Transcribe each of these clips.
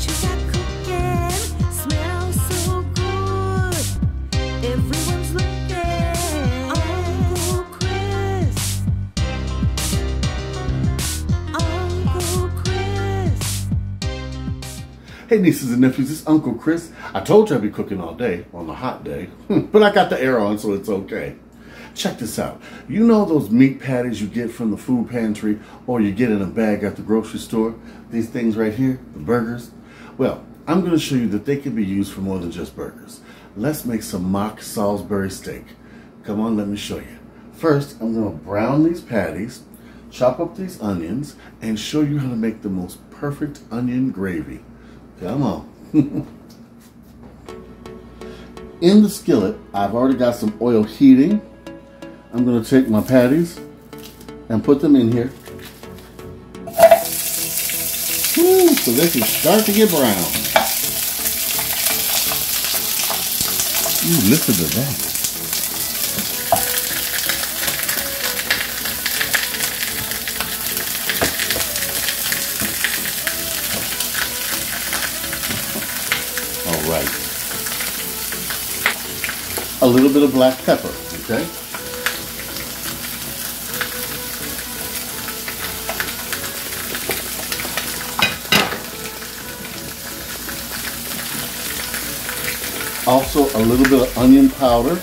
you got cooking? Smells so good. Everyone's looking. Uncle Chris. Uncle Chris. Hey nieces and nephews, it's Uncle Chris. I told you I'd be cooking all day on a hot day, but I got the air on, so it's okay. Check this out. You know those meat patties you get from the food pantry or you get in a bag at the grocery store? These things right here, the burgers? Well, I'm going to show you that they can be used for more than just burgers. Let's make some mock Salisbury steak. Come on, let me show you. First, I'm going to brown these patties, chop up these onions, and show you how to make the most perfect onion gravy. Come on. In the skillet, I've already got some oil heating. I'm going to take my patties and put them in here. Woo, so they can start to get brown. Ooh, listen to that. All right. A little bit of black pepper, okay? Also a little bit of onion powder.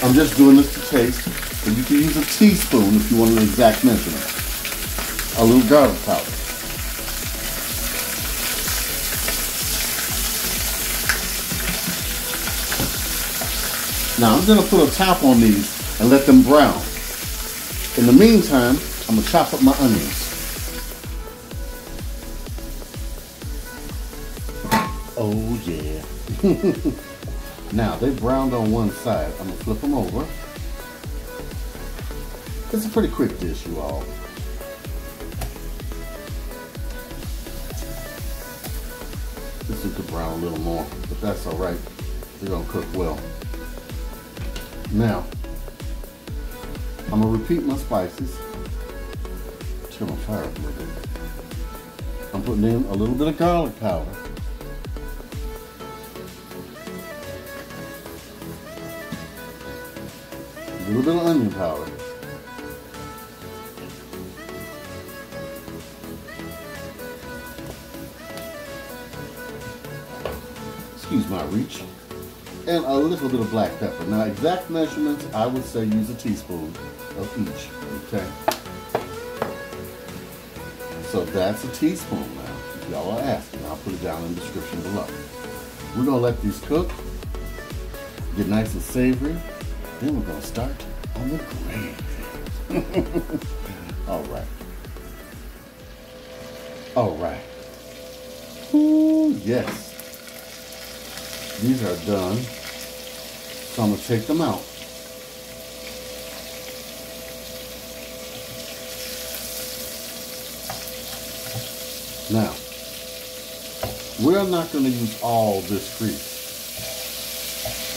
I'm just doing this to taste, but you can use a teaspoon if you want an exact measurement. A little garlic powder. Now I'm going to put a top on these and let them brown. In the meantime, I'm going to chop up my onions. Oh yeah. Now they browned on one side. I'm going to flip them over. It's a pretty quick dish, you all. This one could brown a little more, but that's all right. They're going to cook well. Now, I'm going to repeat my spices. Turn my fire up a little bit. I'm putting in a little bit of garlic powder. A little bit of onion powder. Excuse my reach. And a little bit of black pepper. Now, exact measurements, I would say use a teaspoon of each, okay? So that's a teaspoon now. If y'all are asking, I'll put it down in the description below. We're gonna let these cook, get nice and savory. Then we're gonna start on the gravy. All right. All right. Ooh, yes. These are done. So I'm gonna take them out. Now, we're not gonna use all this grease.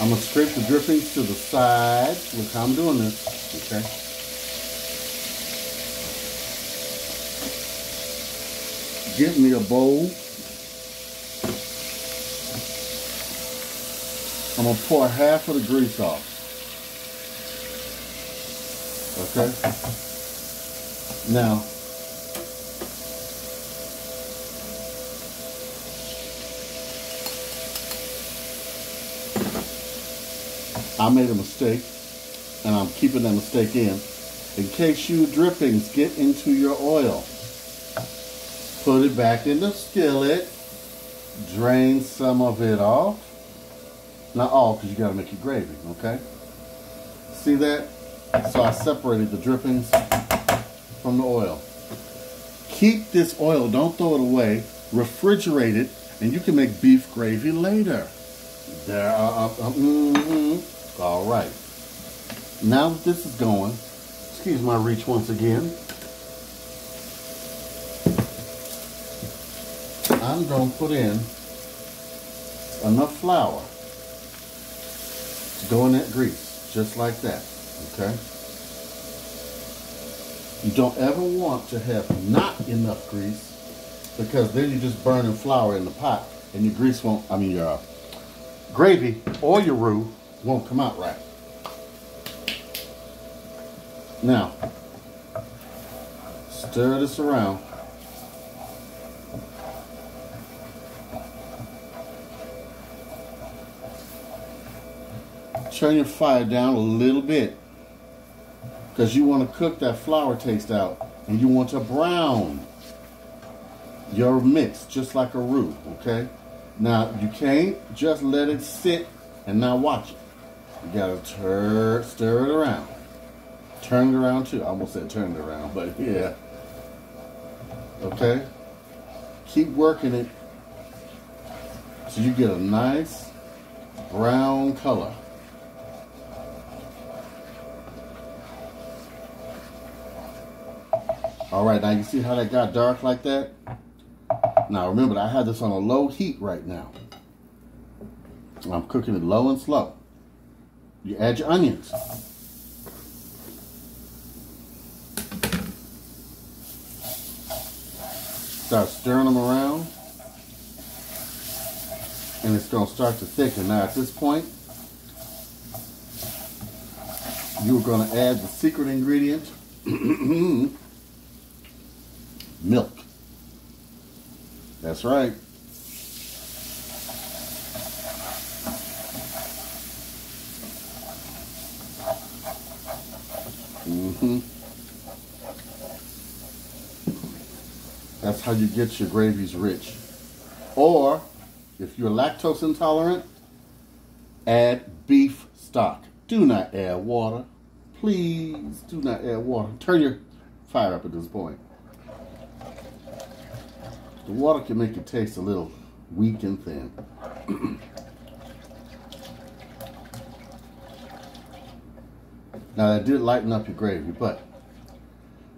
I'm going to scrape the drippings to the side. Look how I'm doing this, okay? Give me a bowl. I'm going to pour half of the grease off. Okay? Now, I made a mistake, and I'm keeping that mistake in case you drippings get into your oil. Put it back in the skillet, drain some of it off. Not all, because you got to make your gravy, okay? See that? So I separated the drippings from the oil. Keep this oil, don't throw it away, refrigerate it, and you can make beef gravy later. There are, all right. Now that this is going, excuse my reach once again, I'm going to put in enough flour to go in that grease, just like that, okay? You don't ever want to have not enough grease because then you're just burning flour in the pot and your grease won't, I mean your gravy or your roux won't come out right. Now, stir this around. Turn your fire down a little bit because you want to cook that flour taste out and you want to brown your mix just like a roux, okay? Now, you can't just let it sit and not watch it. You gotta stir it around. Turn it around too. I almost said turn it around, but yeah. Okay? Keep working it so you get a nice brown color. All right, now you see how that got dark like that? Now remember, I have this on a low heat right now. I'm cooking it low and slow. You add your onions. Start stirring them around. And it's going to start to thicken. Now at this point, you're going to add the secret ingredient. Milk. That's right. That's how you get your gravies rich. Or, if you're lactose intolerant, add beef stock. Do not add water. Please do not add water. Turn your fire up at this point. The water can make it taste a little weak and thin. Now that did lighten up your gravy, but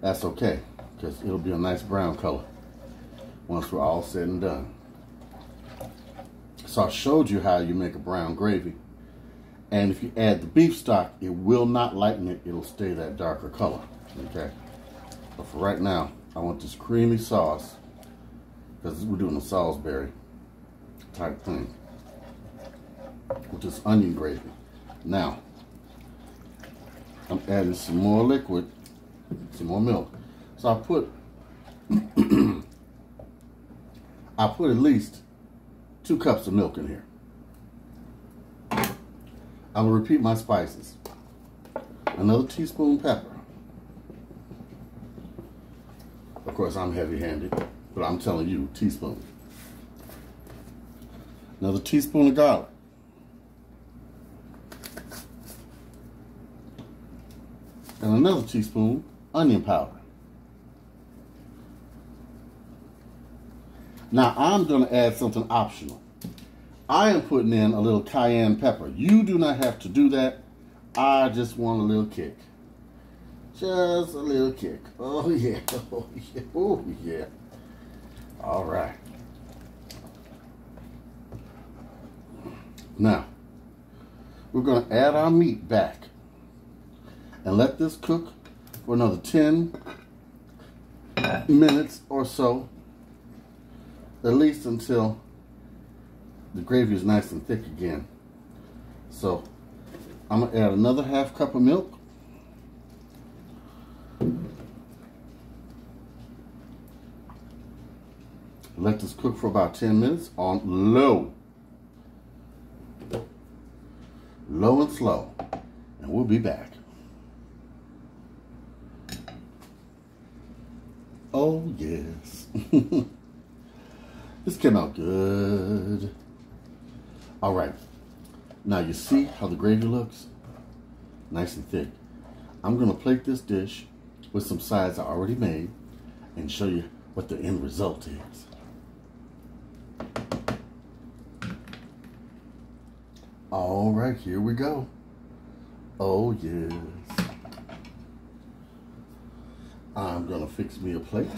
that's okay because it'll be a nice brown color once we're all said and done. So I showed you how you make a brown gravy. And if you add the beef stock, it will not lighten it. It'll stay that darker color, okay? But for right now, I want this creamy sauce because we're doing a Salisbury type thing with this onion gravy. Now, I'm adding some more liquid, some more milk. So I put at least 2 cups of milk in here. I'm gonna repeat my spices. Another teaspoon pepper. Of course, I'm heavy-handed, but I'm telling you, teaspoon. Another teaspoon of garlic. And another teaspoon onion powder. Now I'm going to add something optional. I am putting in a little cayenne pepper. You do not have to do that. I just want a little kick. Just a little kick. Oh yeah, oh yeah, oh yeah. All right. Now, we're going to add our meat back and let this cook for another 10 minutes or so, at least until the gravy is nice and thick again. So I'm going to add another ½ cup of milk. Let this cook for about 10 minutes on low. Low and slow. And we'll be back. Oh, yes. This came out good. All right. Now you see how the gravy looks? Nice and thick. I'm going to plate this dish with some sides I already made and show you what the end result is. All right, here we go. Oh, yes. I'm going to fix me a plate.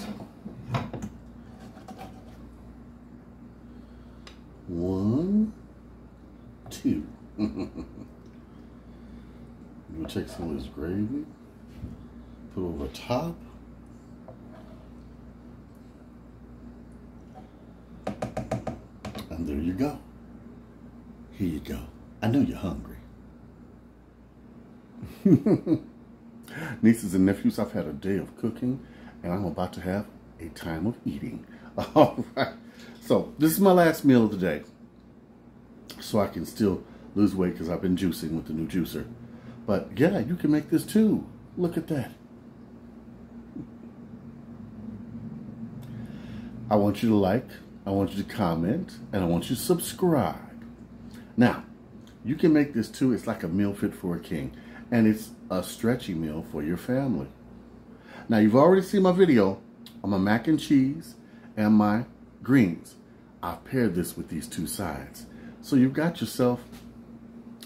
1, 2. We'll take some of this gravy, put it over top. And there you go. Here you go. I know you're hungry. Nieces and nephews, I've had a day of cooking, and I'm about to have a time of eating. All right. So this is my last meal of the day, so I can still lose weight because I've been juicing with the new juicer. But yeah, you can make this too. Look at that. I want you to like, I want you to comment, and I want you to subscribe. Now, you can make this too. It's like a meal fit for a king, and it's a stretchy meal for your family. Now, you've already seen my video on my mac and cheese and my greens. I've paired this with these two sides. So you've got yourself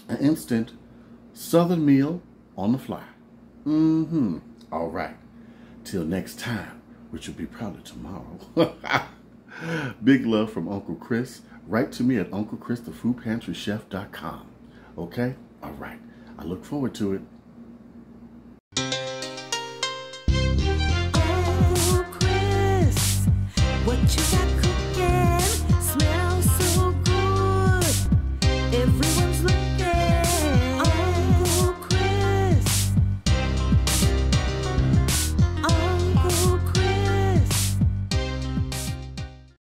an instant Southern meal on the fly. All right. Till next time, which will be probably tomorrow. Big love from Uncle Chris. Write to me at UncleChrisTheFoodPantryChef.com. Okay? All right. I look forward to it.